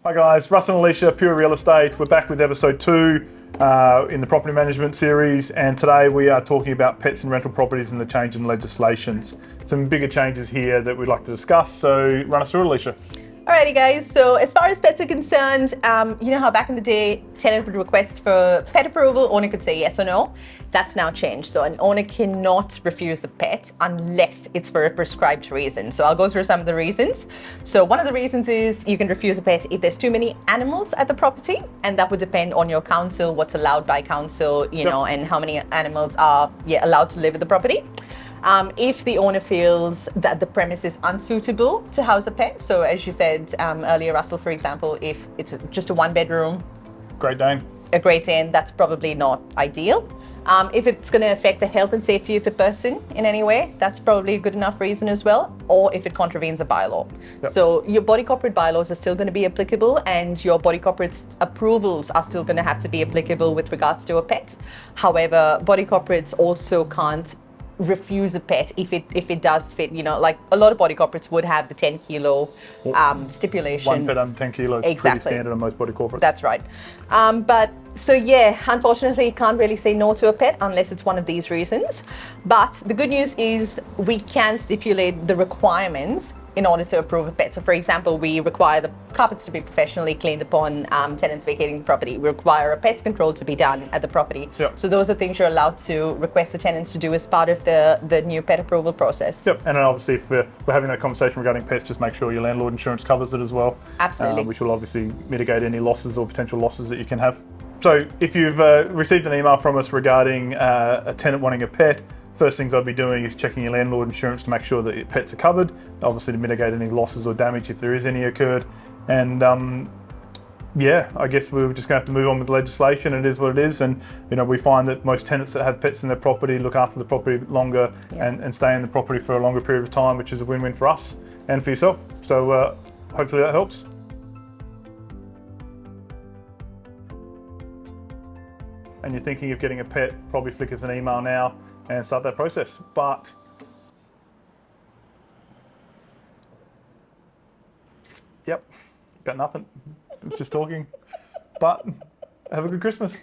Hi guys, Russell and Alisha, Pure Real Estate. We're back with episode 2 in the property management series, and today we are talking about pets and rental properties and the change in legislations. Some bigger changes here that we'd like to discuss, so run us through it, Alisha. Alrighty guys, so as far as pets are concerned, you know how back in the day, tenant would request for pet approval, owner could say yes or no. That's now changed. So an owner cannot refuse a pet unless it's for a prescribed reason. So I'll go through some of the reasons. So one of the reasons is you can refuse a pet if there's too many animals at the property, and that would depend on your council, what's allowed by council, you know, and how many animals are allowed to live at the property. If the owner feels that the premise is unsuitable to house a pet, so as you said earlier, Russell, for example, if it's just a one-bedroom, Great Dane. a Great Dane, that's probably not ideal. If it's going to affect the health and safety of the person in any way, that's probably a good enough reason as well, or if it contravenes a bylaw. Yep. So your body corporate bylaws are still going to be applicable, and your body corporate approvals are still going to have to be applicable with regards to a pet. However, body corporates also can't refuse a pet if it does fit, you know, like a lot of body corporates would have the 10 kilo stipulation. One pet under 10 kilos is pretty standard on most body corporates. That's right. But so yeah, unfortunately, you can't really say no to a pet unless it's one of these reasons. But the good news is we can stipulate the requirements in order to approve a pet. So for example, we require the carpets to be professionally cleaned upon tenants vacating the property. We require a pest control to be done at the property. Yep. So those are things you're allowed to request the tenants to do as part of the new pet approval process. Yep, and then obviously if we're having that conversation regarding pets, just make sure your landlord insurance covers it as well. Absolutely. Which will obviously mitigate any losses or potential losses that you can have. So if you've received an email from us regarding a tenant wanting a pet, first things I'd be doing is checking your landlord insurance to make sure that your pets are covered, obviously to mitigate any losses or damage if there is any occurred. And yeah, I guess we're just going to have to move on with the legislation. It is what it is, and you know we find that most tenants that have pets in their property look after the property longer and stay in the property for a longer period of time, which is a win-win for us and for yourself. So hopefully that helps. And you're thinking of getting a pet, probably flick us an email now and start that process. But yep, got nothing. Just talking. But have a good Christmas.